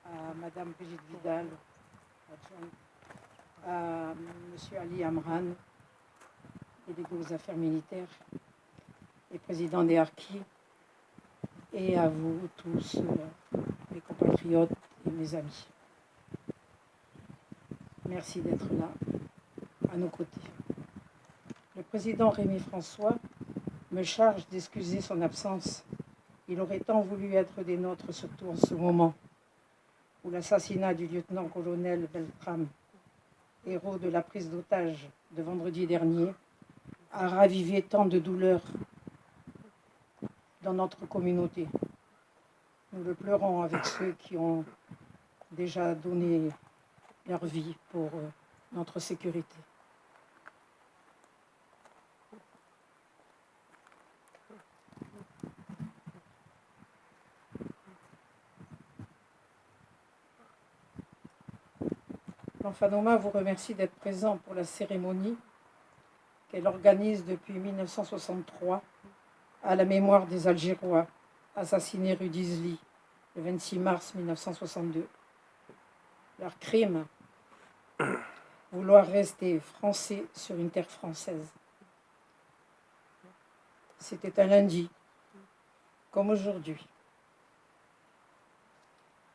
à Madame Brigitte Vidal, à Monsieur Ali Amran, délégué aux affaires militaires et président des Harkis, et à vous tous, mes compatriotes et mes amis. Merci d'être là, à nos côtés. Le président Rémy François me charge d'excuser son absence. Il aurait tant voulu être des nôtres, surtout en ce moment où l'assassinat du lieutenant-colonel Beltrame, héros de la prise d'otage de vendredi dernier, a ravivé tant de douleurs dans notre communauté. Nous le pleurons avec ceux qui ont déjà donné leur vie pour notre sécurité. L'Enfanoma vous remercie d'être présent pour la cérémonie qu'elle organise depuis 1963 à la mémoire des Algérois assassinés rue d'Isly le 26 mars 1962. Leur crime, vouloir rester français sur une terre française. C'était un lundi, comme aujourd'hui.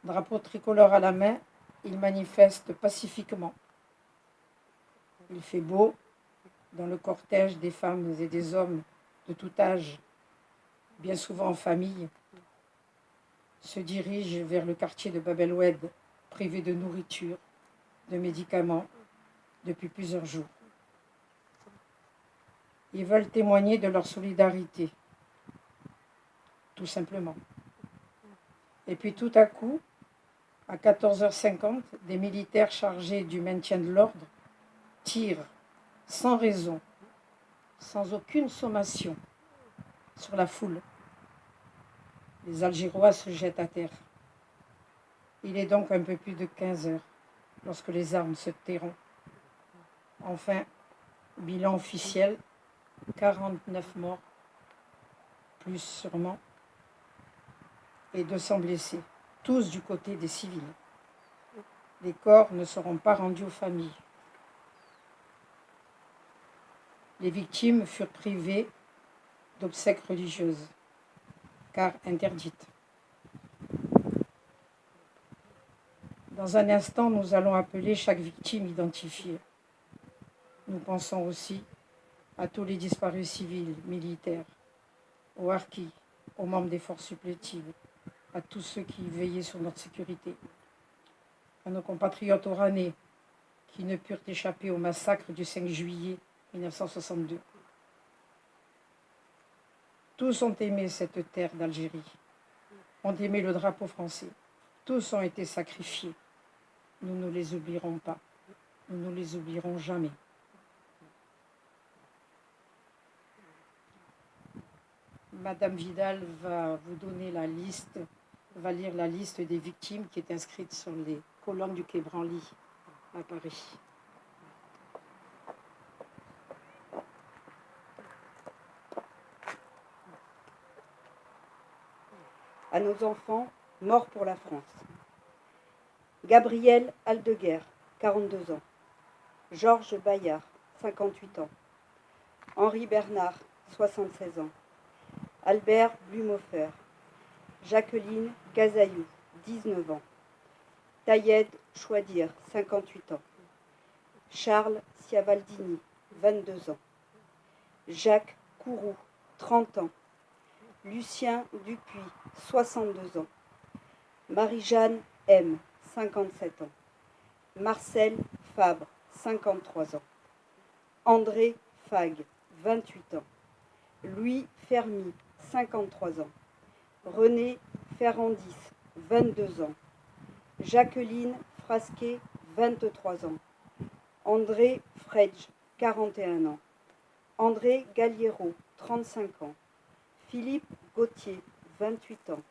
Drapeau tricolore à la main, ils manifestent pacifiquement. Il fait beau dans le cortège des femmes et des hommes de tout âge, bien souvent en famille, se dirigent vers le quartier de Bab el-Oued, privé de nourriture, de médicaments, depuis plusieurs jours. Ils veulent témoigner de leur solidarité, tout simplement. Et puis tout à coup, à 14h50, des militaires chargés du maintien de l'ordre tirent sans raison, sans aucune sommation, sur la foule. Les Algérois se jettent à terre. Il est donc un peu plus de 15 heures lorsque les armes se tairont. Enfin, bilan officiel, 49 morts, plus sûrement, et 200 blessés, tous du côté des civils. Les corps ne seront pas rendus aux familles. Les victimes furent privées d'obsèques religieuses, car interdites. Dans un instant, nous allons appeler chaque victime identifiée. Nous pensons aussi à tous les disparus civils, militaires, aux harkis, aux membres des forces supplétives, à tous ceux qui veillaient sur notre sécurité, à nos compatriotes oranais qui ne purent échapper au massacre du 5 juillet 1962. Tous ont aimé cette terre d'Algérie, ont aimé le drapeau français. Tous ont été sacrifiés. Nous ne les oublierons pas. Nous ne les oublierons jamais. Madame Vidal va vous donner la liste, va lire la liste des victimes qui est inscrite sur les colonnes du quai Branly à Paris. À nos enfants, morts pour la France. Gabriel Aldeguer, 42 ans. Georges Bayard, 58 ans. Henri Bernard, 76 ans. Albert Blumeaufer. Jacqueline Gazaillou, 19 ans. Tayed Chouadir, 58 ans. Charles Ciavaldini, 22 ans. Jacques Kourou, 30 ans. Lucien Dupuis, 62 ans. Marie-Jeanne M, 57 ans. Marcel Fabre, 53 ans. André Fag, 28 ans. Louis Fermy, 53 ans. René Ferrandis, 22 ans. Jacqueline Frasquet, 23 ans. André Fredge, 41 ans. André Galliero, 35 ans. Philippe Gauthier, 28 ans.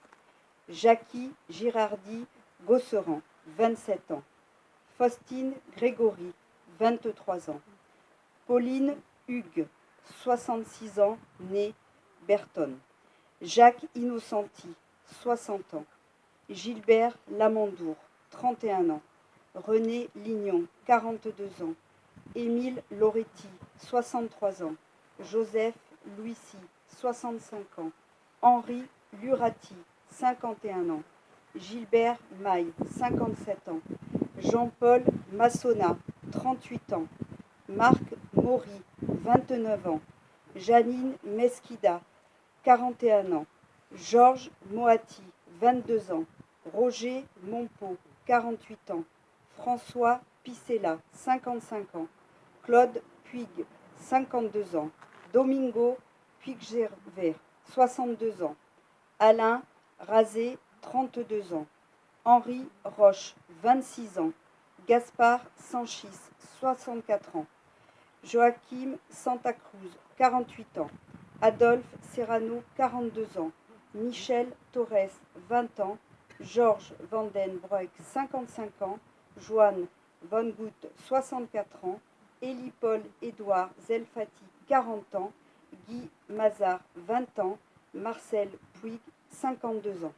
Jackie Girardi Gosseran, 27 ans. Faustine Grégory, 23 ans. Pauline Hugues, 66 ans, née Bertonne. Jacques Innocenti, 60 ans. Gilbert Lamandour, 31 ans. René Lignon, 42 ans. Émile Loretti, 63 ans. Joseph Louisy, 65 ans. Henri Lurati, 51 ans. Gilbert Maille, 57 ans. Jean-Paul Massona, 38 ans. Marc Maury, 29 ans. Janine Mesquida, 41 ans. Georges Moati, 22 ans. Roger Monpeau, 48 ans. François Picella, 55 ans. Claude Puig, 52 ans. Domingo Puiggervais, 62 ans. Alain Razé, 32 ans. Henri Roche, 26 ans. Gaspard Sanchis, 64 ans. Joachim Santa Cruz, 48 ans. Adolphe Serrano, 42 ans. Michel Torres, 20 ans. Georges Van den Broek, 55 ans. Joanne Van Gout, 64 ans. Élie-Paul Édouard Zelfati, 40 ans. Guy Mazard, 20 ans. Marcel Puig, 52 ans.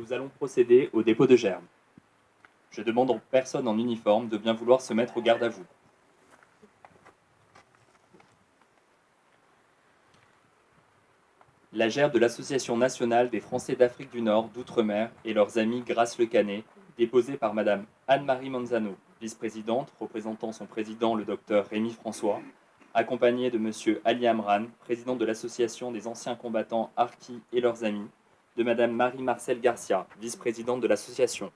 Nous allons procéder au dépôt de germes. Je demande aux personnes en uniforme de bien vouloir se mettre au garde à vous. La gerbe de l'Association nationale des Français d'Afrique du Nord d'Outre-mer et leurs amis Grace Le Canet, déposée par Madame Anne-Marie Manzano, vice-présidente, représentant son président le docteur Rémy François, accompagnée de Monsieur Ali Amran, président de l'Association des anciens combattants Harkis et leurs amis, de Madame Marie-Marcel Garcia, vice-présidente de l'association.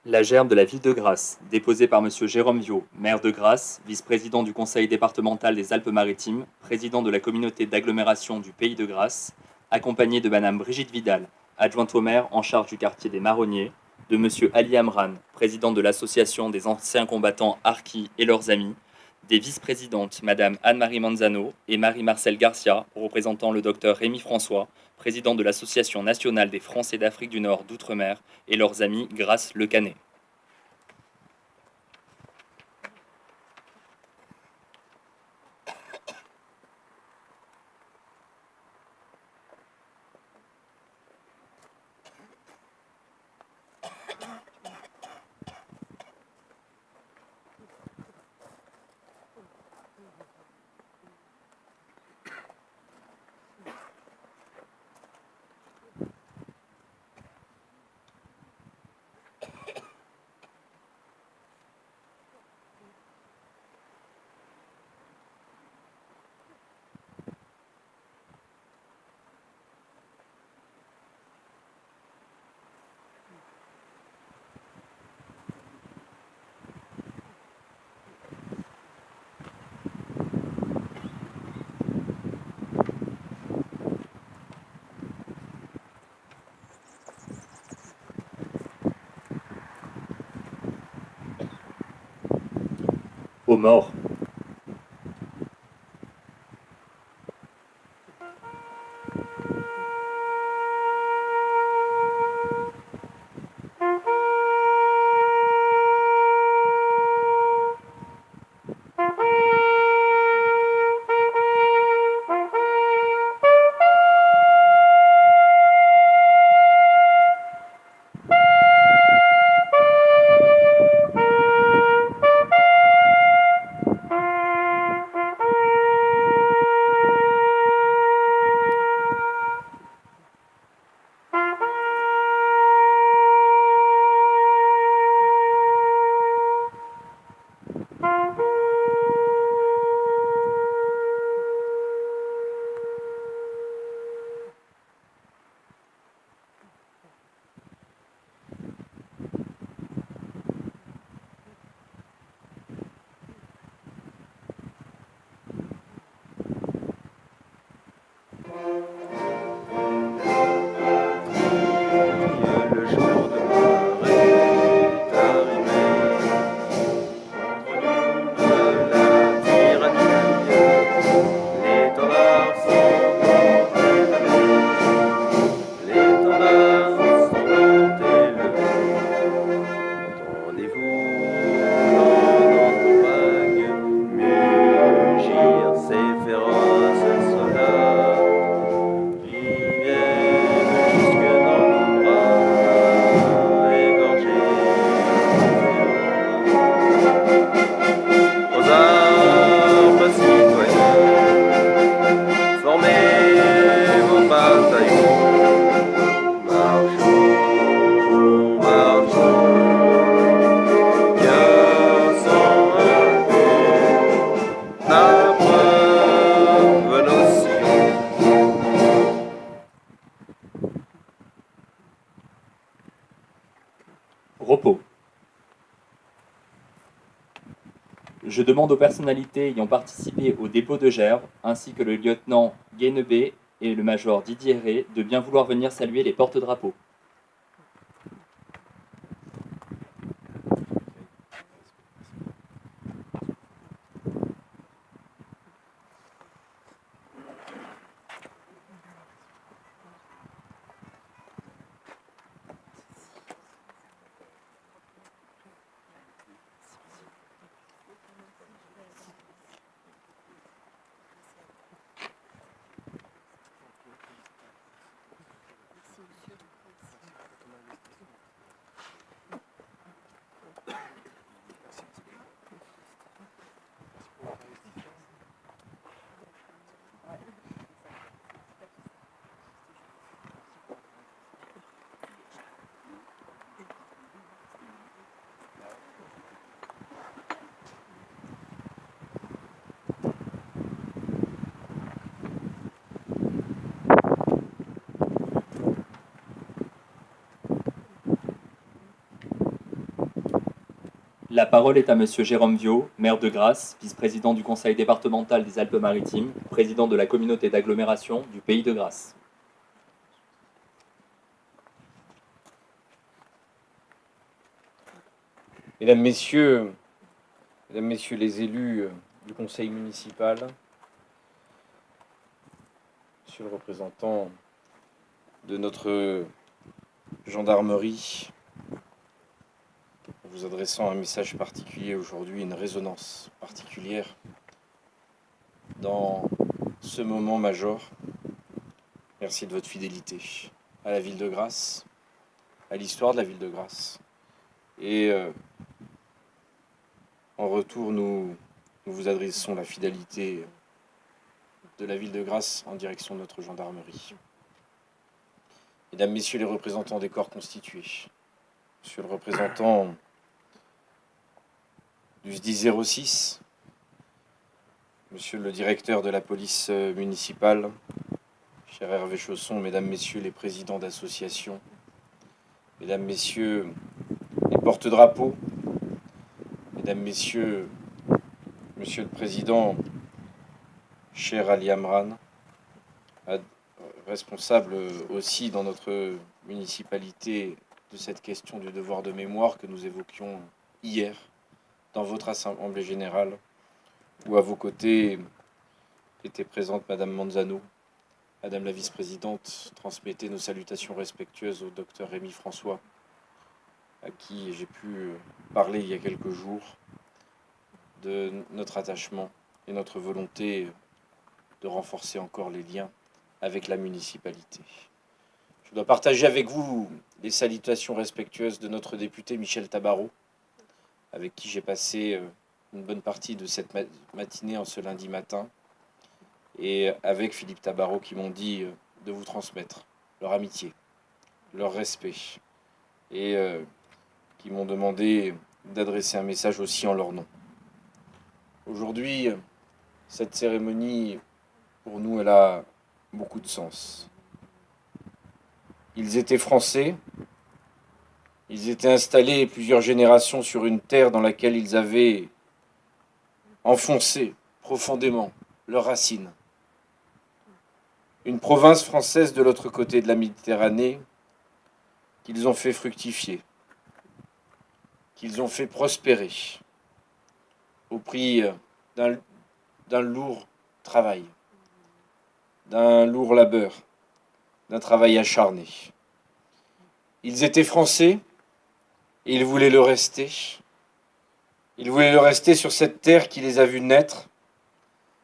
La gerbe de la ville de Grasse, déposée par Monsieur Jérôme Viau, maire de Grasse, vice-président du conseil départemental des Alpes-Maritimes, président de la communauté d'agglomération du Pays de Grasse, accompagné de Madame Brigitte Vidal, adjointe au maire en charge du quartier des Marronniers, de Monsieur Ali Amran, président de l'association des anciens combattants Harkis et leurs amis, des vice-présidentes Madame Anne-Marie Manzano et Marie-Marcel Garcia, représentant le docteur Rémy François, président de l'Association nationale des Français d'Afrique du Nord d'Outre-mer et leurs amis Grace Le Canet. Aux morts. aux arbres citoyens, formez vos bataillons, marchons, marchons, cœur sans heurter, n'appreuve nos sillons. Repos. Je demande aux personnalités ayant participé au dépôt de gerbes, ainsi que le lieutenant Guénebé et le major Didier Rey, de bien vouloir venir saluer les porte-drapeaux. La parole est à Monsieur Jérôme Viau, maire de Grasse, vice-président du conseil départemental des Alpes-Maritimes, président de la communauté d'agglomération du Pays de Grasse. Mesdames, Messieurs les élus du conseil municipal, Monsieur le représentant de notre gendarmerie, en vous adressant un message particulier aujourd'hui, une résonance particulière dans ce moment major. Merci de votre fidélité à la ville de Grasse, à l'histoire de la ville de Grasse. Et en retour, nous vous adressons la fidélité de la ville de Grasse en direction de notre gendarmerie. Mesdames, Messieurs les représentants des corps constitués, Monsieur le représentant du SDI 06, Monsieur le directeur de la police municipale, cher Hervé Chausson, Mesdames, Messieurs les présidents d'associations, Mesdames, Messieurs les porte-drapeaux, Mesdames, Messieurs, Monsieur le Président, cher Ali Amran, responsable aussi dans notre municipalité de cette question du devoir de mémoire que nous évoquions hier dans votre assemblée générale, où à vos côtés était présente Madame Manzano. Madame la vice-présidente, transmettez nos salutations respectueuses au docteur Rémi François, à qui j'ai pu parler il y a quelques jours de notre attachement et notre volonté de renforcer encore les liens avec la municipalité. Je dois partager avec vous les salutations respectueuses de notre député Michel Tabarot, avec qui j'ai passé une bonne partie de cette matinée en ce lundi matin, et avec Philippe Tabarot qui m'ont dit de vous transmettre leur amitié, leur respect, et qui m'ont demandé d'adresser un message aussi en leur nom. Aujourd'hui, cette cérémonie, pour nous, elle a beaucoup de sens. Ils étaient français, ils étaient installés plusieurs générations sur une terre dans laquelle ils avaient enfoncé profondément leurs racines. Une province française de l'autre côté de la Méditerranée qu'ils ont fait fructifier, qu'ils ont fait prospérer au prix d'un lourd travail, d'un lourd labeur, d'un travail acharné. Ils étaient français et ils voulaient le rester. Ils voulaient le rester sur cette terre qui les a vus naître,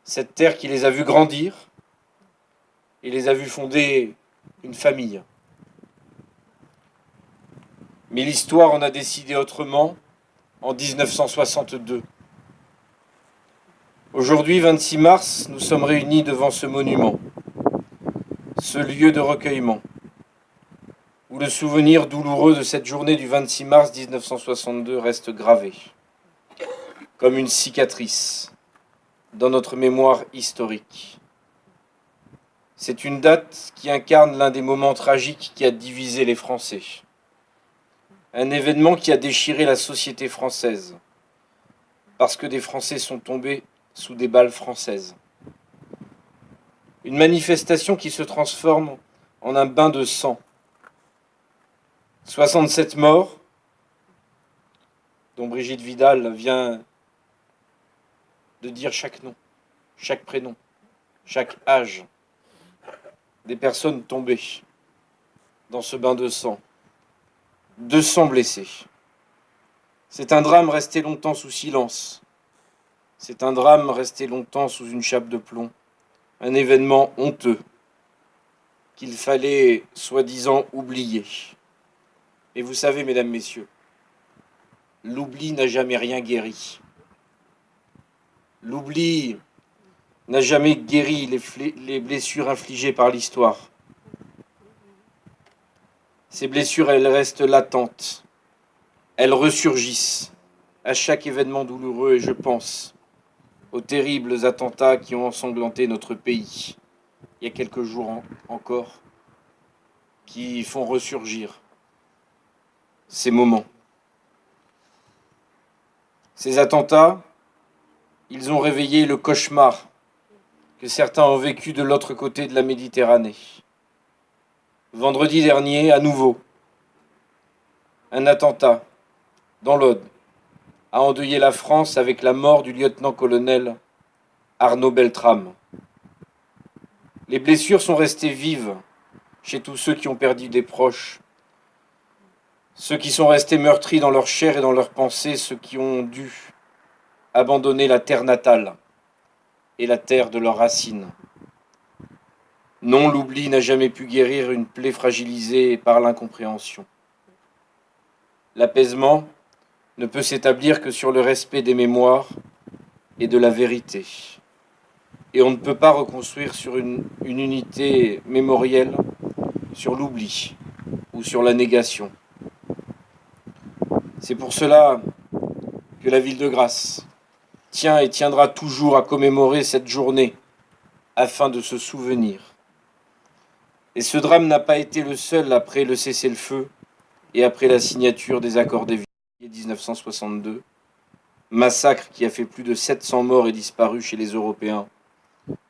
cette terre qui les a vus grandir et les a vus fonder une famille. Mais l'histoire en a décidé autrement en 1962. Aujourd'hui, 26 mars, nous sommes réunis devant ce monument, ce lieu de recueillement, où le souvenir douloureux de cette journée du 26 mars 1962 reste gravé, comme une cicatrice, dans notre mémoire historique. C'est une date qui incarne l'un des moments tragiques qui a divisé les Français. Un événement qui a déchiré la société française, parce que des Français sont tombés sous des balles françaises. Une manifestation qui se transforme en un bain de sang. 67 morts, dont Brigitte Vidal vient de dire chaque nom, chaque prénom, chaque âge des personnes tombées dans ce bain de sang. 200 blessés. C'est un drame resté longtemps sous silence. C'est un drame resté longtemps sous une chape de plomb. Un événement honteux qu'il fallait soi-disant oublier. Et vous savez, mesdames, messieurs, l'oubli n'a jamais rien guéri. L'oubli n'a jamais guéri les blessures infligées par l'histoire. Ces blessures, elles restent latentes. Elles ressurgissent à chaque événement douloureux et je pense aux terribles attentats qui ont ensanglanté notre pays il y a quelques jours encore, qui font ressurgir ces moments. Ces attentats, ils ont réveillé le cauchemar que certains ont vécu de l'autre côté de la Méditerranée. Vendredi dernier, à nouveau, un attentat dans l'Aude a endeuillé la France avec la mort du lieutenant-colonel Arnaud Beltrame. Les blessures sont restées vives chez tous ceux qui ont perdu des proches, ceux qui sont restés meurtris dans leur chair et dans leurs pensées, ceux qui ont dû abandonner la terre natale et la terre de leurs racines. Non, l'oubli n'a jamais pu guérir une plaie fragilisée par l'incompréhension. L'apaisement ne peut s'établir que sur le respect des mémoires et de la vérité. Et on ne peut pas reconstruire sur une unité mémorielle sur l'oubli ou sur la négation. C'est pour cela que la ville de Grasse tient et tiendra toujours à commémorer cette journée afin de se souvenir. Et ce drame n'a pas été le seul après le cessez-le-feu et après la signature des accords d'Évian 1962, massacre qui a fait plus de 700 morts et disparus chez les Européens,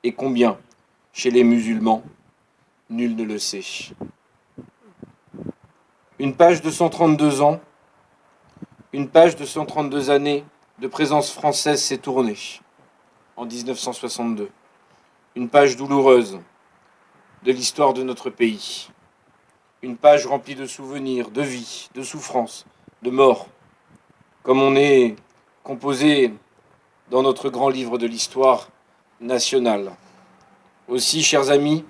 et combien chez les musulmans, nul ne le sait. Une page de 132 ans, une page de 132 années de présence française s'est tournée en 1962. Une page douloureuse de l'histoire de notre pays. Une page remplie de souvenirs, de vie, de souffrances, de morts, comme on est composé dans notre grand livre de l'histoire nationale. Aussi, chers amis,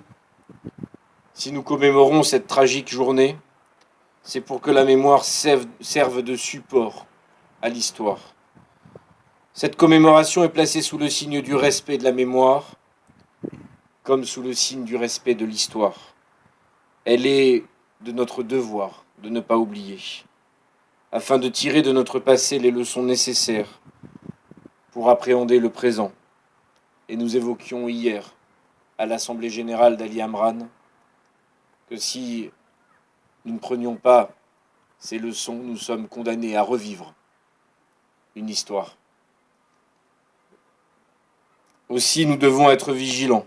si nous commémorons cette tragique journée, c'est pour que la mémoire serve de support à l'histoire. Cette commémoration est placée sous le signe du respect de la mémoire, comme sous le signe du respect de l'histoire. Elle est de notre devoir de ne pas oublier, afin de tirer de notre passé les leçons nécessaires pour appréhender le présent. Et nous évoquions hier, à l'Assemblée générale d'Ali Amran, que si nous ne prenions pas ces leçons, nous sommes condamnés à revivre une histoire. Aussi, nous devons être vigilants.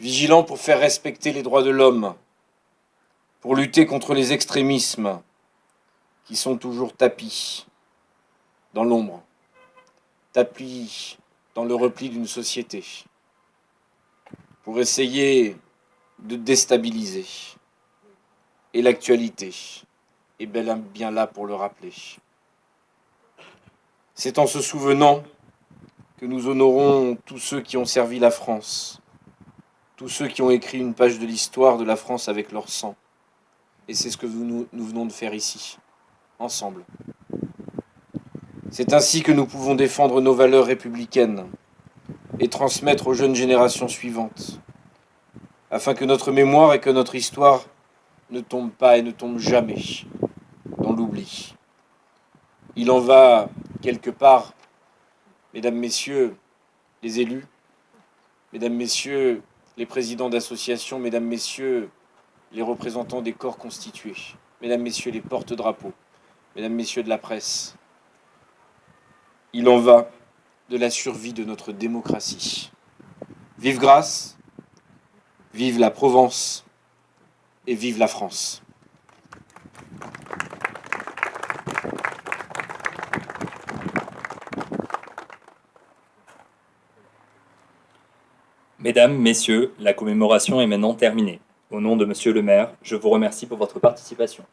Vigilants pour faire respecter les droits de l'homme, pour lutter contre les extrémismes qui sont toujours tapis dans l'ombre, tapis dans le repli d'une société, pour essayer de déstabiliser. Et l'actualité est bel et bien là pour le rappeler. C'est en se souvenant que nous honorons tous ceux qui ont servi la France, tous ceux qui ont écrit une page de l'histoire de la France avec leur sang. Et c'est ce que nous venons de faire ici, ensemble. C'est ainsi que nous pouvons défendre nos valeurs républicaines et transmettre aux jeunes générations suivantes, afin que notre mémoire et que notre histoire ne tombent pas et ne tombent jamais dans l'oubli. Il en va quelque part, mesdames, messieurs, les élus, mesdames, messieurs, les présidents d'associations, mesdames, messieurs, les représentants des corps constitués, mesdames, messieurs, les porte-drapeaux, mesdames, messieurs de la presse. Il en va de la survie de notre démocratie. Vive Grasse, vive la Provence et vive la France. Mesdames, Messieurs, la commémoration est maintenant terminée. Au nom de Monsieur le maire, je vous remercie pour votre participation.